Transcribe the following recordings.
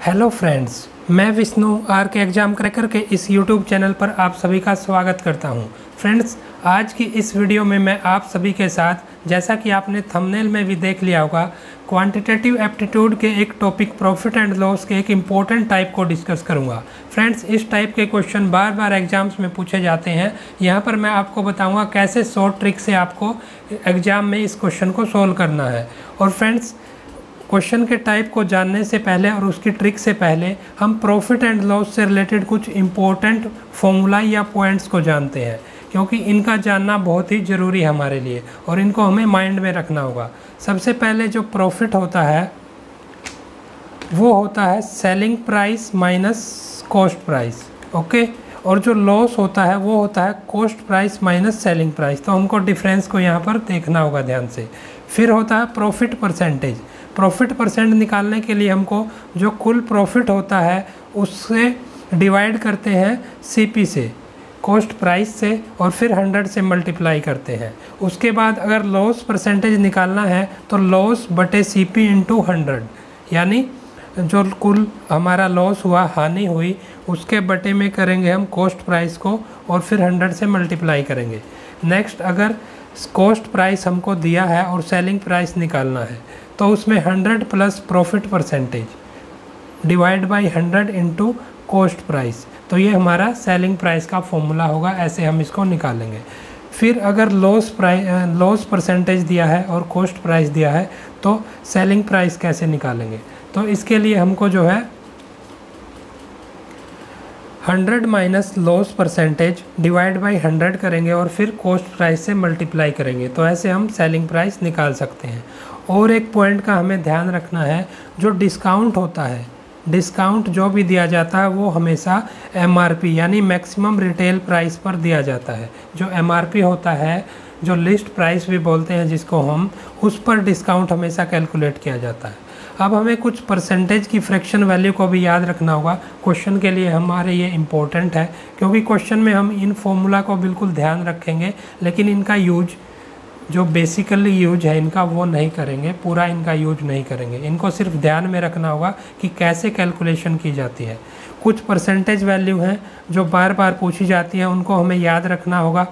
Hello friends, मैं Vishnu are के exam cracker के इस यूट्यूब चैनल पर आप सभी का स्वागत करता हूं। फ्रेंड्स, आज की इस वीडियो में मैं आप सभी के साथ, जैसा कि आपने थंबनेल में भी देख लिया होगा, क्वांटिटेटिव एप्टीट्यूड के एक टॉपिक प्रॉफिट एंड लॉस के एक इम्पोर्टेंट टाइप को डिस्कस करूंगा। फ्रेंड्स, इस टाइप के क्वेश्चन बार बार एग्जाम्स में पूछे जाते हैं। यहाँ पर मैं आपको बताऊँगा कैसे शॉर्ट ट्रिक से आपको एग्ज़ाम में इस क्वेश्चन को सोल्व करना है। और फ्रेंड्स, क्वेश्चन के टाइप को जानने से पहले और उसकी ट्रिक से पहले हम प्रॉफिट एंड लॉस से रिलेटेड कुछ इम्पोर्टेंट फॉर्मूला या पॉइंट्स को जानते हैं, क्योंकि इनका जानना बहुत ही ज़रूरी है हमारे लिए और इनको हमें माइंड में रखना होगा। सबसे पहले जो प्रॉफिट होता है वो होता है selling price minus cost price, okay. और जो लॉस होता है वो होता है cost price minus selling price. तो हमको डिफरेंस को यहाँ पर देखना होगा ध्यान से। फिर होता है प्रॉफिट परसेंटेज। प्रॉफिट परसेंट निकालने के लिए हमको जो कुल प्रॉफिट होता है उससे डिवाइड करते हैं सीपी से, कॉस्ट प्राइस से, और फिर 100 से मल्टीप्लाई करते हैं। उसके बाद अगर लॉस परसेंटेज निकालना है तो लॉस बटे सीपी इंटू 100, यानी जो कुल हमारा लॉस हुआ, हानि हुई, उसके बटे में करेंगे हम कॉस्ट प्राइस को और फिर 100 से मल्टीप्लाई करेंगे। नेक्स्ट, अगर कॉस्ट प्राइस हमको दिया है और सेलिंग प्राइस निकालना है तो उसमें 100 plus profit percentage divide by 100 into cost price. तो ये हमारा सेलिंग प्राइस का फॉर्मूला होगा, ऐसे हम इसको निकालेंगे। फिर अगर लॉस परसेंटेज दिया है और कॉस्ट प्राइस दिया है तो सेलिंग प्राइस कैसे निकालेंगे? तो इसके लिए हमको जो है 100 minus loss percentage divide by 100 करेंगे और फिर कॉस्ट प्राइस से मल्टीप्लाई करेंगे। तो ऐसे हम सेलिंग प्राइस निकाल सकते हैं। और एक पॉइंट का हमें ध्यान रखना है, जो डिस्काउंट होता है, डिस्काउंट जो भी दिया जाता है वो हमेशा एमआरपी यानी मैक्सिमम रिटेल प्राइस पर दिया जाता है। जो एमआरपी होता है, जो लिस्ट प्राइस भी बोलते हैं जिसको हम, उस पर डिस्काउंट हमेशा कैलकुलेट किया जाता है। अब हमें कुछ परसेंटेज की फ्रैक्शन वैल्यू को भी याद रखना होगा। क्वेश्चन के लिए हमारे ये इम्पोर्टेंट है, क्योंकि क्वेश्चन में हम इन फॉर्मूला को बिल्कुल ध्यान रखेंगे, लेकिन इनका यूज जो बेसिकली यूज है इनका वो नहीं करेंगे, पूरा इनका यूज नहीं करेंगे। इनको सिर्फ ध्यान में रखना होगा कि कैसे कैलकुलेशन की जाती है। कुछ परसेंटेज वैल्यू हैं जो बार बार पूछी जाती हैं, उनको हमें याद रखना होगा।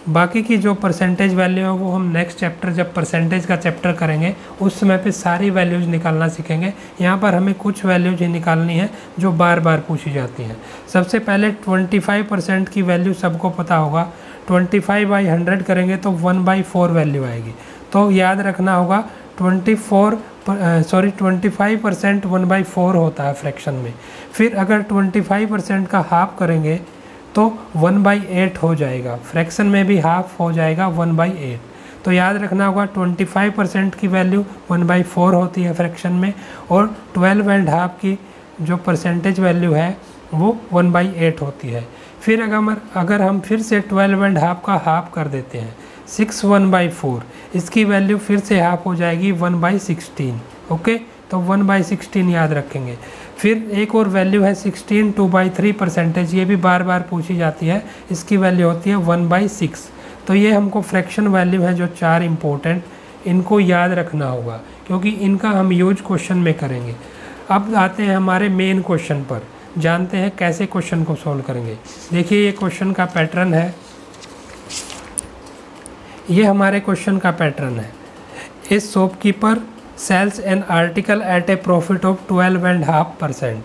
बाकी की जो परसेंटेज वैल्यू है वो हम नेक्स्ट चैप्टर, जब परसेंटेज का चैप्टर करेंगे, उस समय पे सारी वैल्यूज़ निकालना सीखेंगे। यहाँ पर हमें कुछ वैल्यूज ही निकालनी है जो बार बार पूछी जाती हैं। सबसे पहले 25% की वैल्यू सबको पता होगा। 25 बाई 100 करेंगे तो 1/4 वैल्यू आएगी। तो याद रखना होगा 25% 1/4 होता है फ्रैक्शन में। फिर अगर 25% का हाफ करेंगे तो 1/8 हो जाएगा। फ्रैक्शन में भी हाफ हो जाएगा 1/8। तो याद रखना होगा 25% की वैल्यू 1/4 होती है फ्रैक्शन में, और 12.5 की जो परसेंटेज वैल्यू है वो 1/8 होती है। फिर अगर हम फिर से 12.5 का हाफ कर देते हैं, 6 1/4, इसकी वैल्यू फिर से हाफ हो जाएगी 1/16, ओके। तो 1/16 याद रखेंगे। फिर एक और वैल्यू है 16 2/3 परसेंटेज, ये भी बार बार पूछी जाती है, इसकी वैल्यू होती है 1/6। तो ये हमको फ्रैक्शन वैल्यू है जो 4 इम्पोर्टेंट, इनको याद रखना होगा क्योंकि इनका हम यूज क्वेश्चन में करेंगे। अब आते हैं हमारे मेन क्वेश्चन पर, जानते हैं कैसे क्वेश्चन को सॉल्व करेंगे। देखिए, ये क्वेश्चन का पैटर्न है, ये हमारे क्वेश्चन का पैटर्न है। A shopkeeper sells an article at a profit of 12.5%।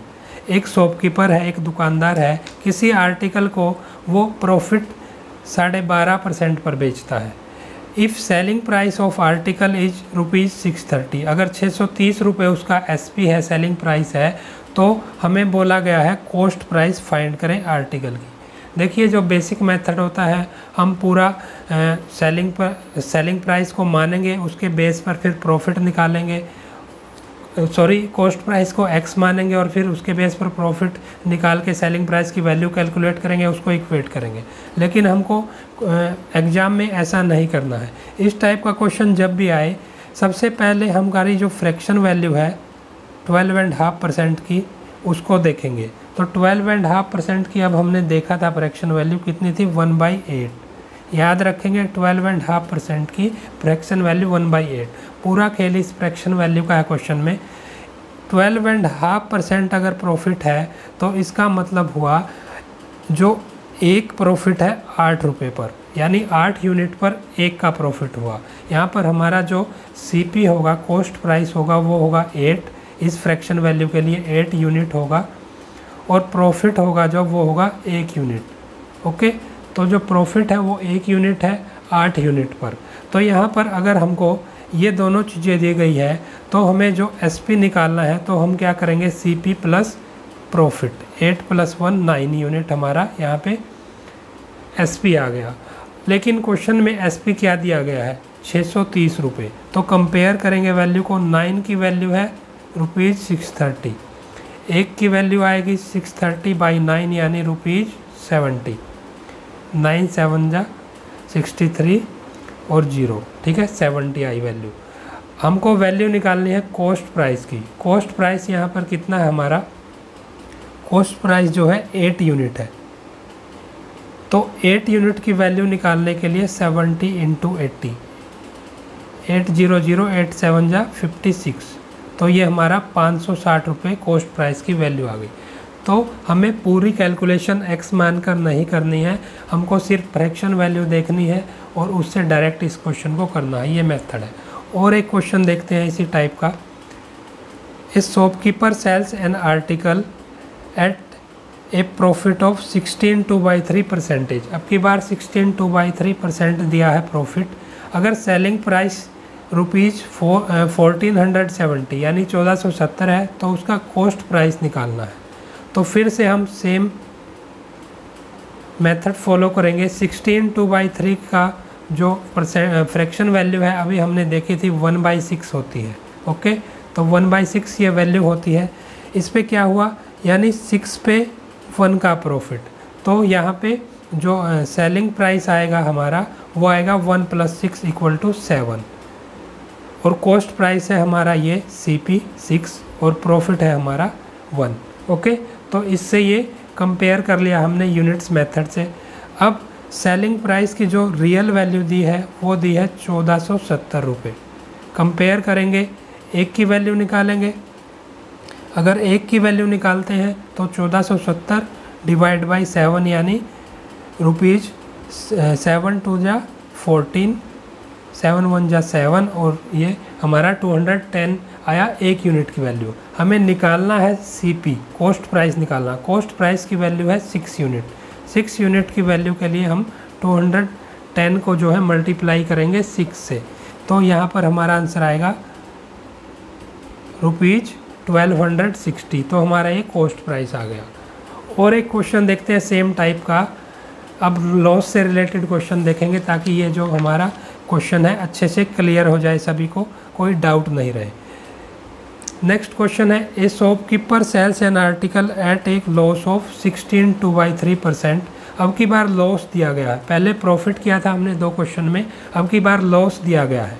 एक शॉपकीपर है, एक दुकानदार है, किसी आर्टिकल को वो प्रॉफिट 12.5% पर बेचता है। If selling price of article is ₹630, अगर 630 रुपये उसका एसपी है, सेलिंग प्राइस है, तो हमें बोला गया है कॉस्ट प्राइस फाइंड करें आर्टिकल की। देखिए, जो बेसिक मेथड होता है, हम पूरा सेलिंग प्राइस को मानेंगे, उसके बेस पर फिर प्रॉफिट निकालेंगे, कॉस्ट प्राइस को x मानेंगे और फिर उसके बेस पर प्रॉफिट निकाल के सेलिंग प्राइस की वैल्यू कैलकुलेट करेंगे, उसको इक्वेट करेंगे। लेकिन हमको एग्ज़ाम में ऐसा नहीं करना है। इस टाइप का क्वेश्चन जब भी आए, सबसे पहले हमारी जो फ्रैक्शन वैल्यू है 12.5% की, उसको देखेंगे। तो 12.5% की अब हमने देखा था फ्रैक्शन वैल्यू कितनी थी, 1/8। याद रखेंगे 12.5% की फ्रैक्शन वैल्यू 1/8। पूरा खेल इस फ्रैक्शन वैल्यू का है क्वेश्चन में। 12.5% अगर प्रॉफिट है तो इसका मतलब हुआ जो एक प्रॉफिट है 8 रुपये पर, यानी 8 यूनिट पर एक का प्रॉफिट हुआ। यहाँ पर हमारा जो सीपी होगा, कॉस्ट प्राइस होगा, वो होगा 8, इस फ्रैक्शन वैल्यू के लिए 8 यूनिट होगा, और प्रॉफिट होगा जो वो होगा 1 यूनिट। ओके, तो जो प्रॉफिट है वो 1 यूनिट है 8 यूनिट पर। तो यहाँ पर अगर हमको ये दोनों चीज़ें दी गई है तो हमें जो एसपी निकालना है तो हम क्या करेंगे, सीपी प्लस प्रॉफिट, 8 + 1 9 यूनिट हमारा यहाँ पे एसपी आ गया। लेकिन क्वेश्चन में एसपी क्या दिया गया है, 630 रुपये। तो कंपेयर करेंगे वैल्यू को, 9 की वैल्यू है ₹630, 1 की वैल्यू आएगी 630/9 यानी ₹70, 9 7 जा 63 और 0, ठीक है, 70 आई वैल्यू। हमको वैल्यू निकालनी है कॉस्ट प्राइस की। कॉस्ट प्राइस यहाँ पर कितना है हमारा, कॉस्ट प्राइस जो है 8 यूनिट है। तो 8 यूनिट की वैल्यू निकालने के लिए 70 × 80, 800 8 7 जा 56, तो ये हमारा 560 रुपये कॉस्ट प्राइस की वैल्यू आ गई। तो हमें पूरी कैलकुलेशन एक्स मानकर नहीं करनी है, हमको सिर्फ फ्रैक्शन वैल्यू देखनी है और उससे डायरेक्ट इस क्वेश्चन को करना है, ये मेथड है। और एक क्वेश्चन देखते हैं इसी टाइप का। A shopkeeper sells an article at a profit of 16.2/3%। अब की बार 16.2/3% दिया है प्रॉफिट। अगर सेलिंग प्राइस ₹1470 यानी 1470 है तो उसका कॉस्ट प्राइस निकालना है। तो फिर से हम सेम मेथड फॉलो करेंगे। 16.2/3 का जो फ्रैक्शन वैल्यू है अभी हमने देखी थी 1/6 होती है। ओके, तो 1/6 ये वैल्यू होती है। इस पे क्या हुआ, यानी 6 पे 1 का प्रॉफिट, तो यहाँ पे जो सेलिंग प्राइस आएगा हमारा वो आएगा 1 + 6 = 7, और कॉस्ट प्राइस है हमारा ये CP 6 और प्रॉफिट है हमारा 1। ओके, तो इससे ये कंपेयर कर लिया हमने यूनिट्स मेथड से। अब सेलिंग प्राइस की जो रियल वैल्यू दी है वो दी है 1470 रुपये। कंपेयर करेंगे, एक की वैल्यू निकालेंगे। अगर एक की वैल्यू निकालते हैं तो 1470 / 7 यानी ₹7 2 जा 14, 7 1 जा 7, और ये हमारा 210 आया 1 यूनिट की वैल्यू। हमें निकालना है CP, कॉस्ट प्राइस निकालना। कॉस्ट प्राइस की वैल्यू है 6 यूनिट। 6 यूनिट की वैल्यू के लिए हम 210 को जो है मल्टीप्लाई करेंगे 6 से, तो यहाँ पर हमारा आंसर आएगा ₹1260। तो हमारा ये कॉस्ट प्राइस आ गया। और एक क्वेश्चन देखते हैं सेम टाइप का। अब लॉस से रिलेटेड क्वेश्चन देखेंगे ताकि ये जो हमारा क्वेश्चन है अच्छे से क्लियर हो जाए, सभी को कोई डाउट नहीं रहे। नेक्स्ट क्वेश्चन है, a shopkeeper sells an article at a loss of 16.2/3%। अब की बार लॉस दिया गया है, पहले प्रॉफिट किया था हमने 2 क्वेश्चन में, अब की बार लॉस दिया गया है।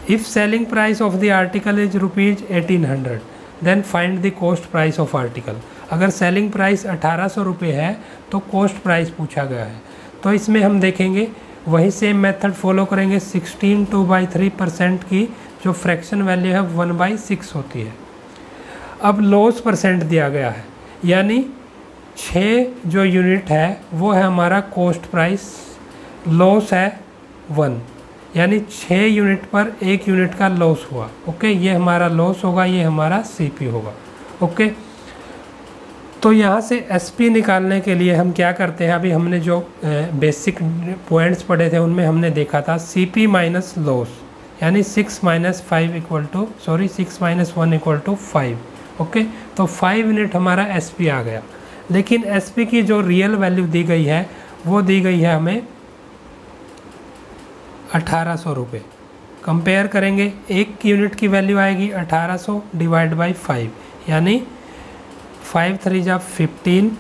If selling price of the article is ₹1800 then find the cost price of article. अगर सेलिंग प्राइस 1800 रुपये है तो कॉस्ट प्राइस पूछा गया है। तो इसमें हम देखेंगे वही सेम मेथड फॉलो करेंगे। 16.2/3% की जो फ्रैक्शन वैल्यू है 1/6 होती है। अब लॉस परसेंट दिया गया है, यानी 6 जो यूनिट है वो है हमारा कॉस्ट प्राइस, लॉस है 1, यानी 6 यूनिट पर 1 यूनिट का लॉस हुआ। ओके, ये हमारा लॉस होगा, ये हमारा CP होगा। ओके, तो यहाँ से SP निकालने के लिए हम क्या करते हैं, अभी हमने जो बेसिक पॉइंट्स पढ़े थे उनमें हमने देखा था CP माइनस लॉस, यानी 6 - 1 = 5। ओके, तो 5 यूनिट हमारा SP आ गया। लेकिन SP की जो रियल वैल्यू दी गई है वो दी गई है हमें 1800 रुपये। कंपेयर करेंगे, 1 यूनिट की वैल्यू आएगी 1800 / 5, यानी 5 3 जा 15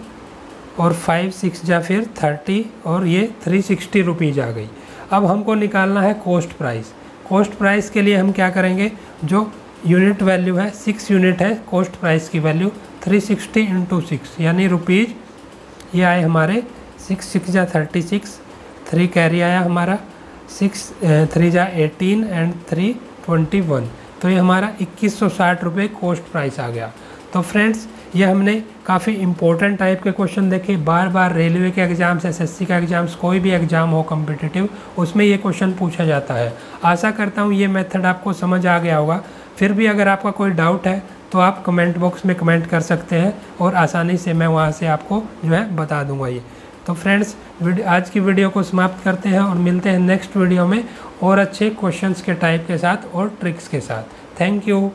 और 5 6 जा फिर 30, और ये 360 रुपीज़ आ गई। अब हमको निकालना है कॉस्ट प्राइस। कॉस्ट प्राइस के लिए हम क्या करेंगे, जो यूनिट वैल्यू है 6 यूनिट है कॉस्ट प्राइस की वैल्यू, 360 × 6 यानी रुपीज़, ये आए हमारे 6 6 जा 36, 3 कैरी आया हमारा, 6 3 जा 18 एंड 3 21, तो ये हमारा 2160 रुपये कॉस्ट प्राइस आ गया। तो फ्रेंड्स ये हमने काफ़ी इम्पोर्टेंट टाइप के क्वेश्चन देखे। बार बार रेलवे के एग्ज़ाम्स, एसएससी का एग्ज़ाम्स, कोई भी एग्ज़ाम हो कॉम्पिटिटिव, उसमें ये क्वेश्चन पूछा जाता है। आशा करता हूँ ये मेथड आपको समझ आ गया होगा। फिर भी अगर आपका कोई डाउट है तो आप कमेंट बॉक्स में कमेंट कर सकते हैं और आसानी से मैं वहाँ से आपको जो है बता दूँगा ये। तो फ्रेंड्स आज की वीडियो को समाप्त करते हैं और मिलते हैं नेक्स्ट वीडियो में और अच्छे क्वेश्चंस के टाइप के साथ और ट्रिक्स के साथ। Thank you.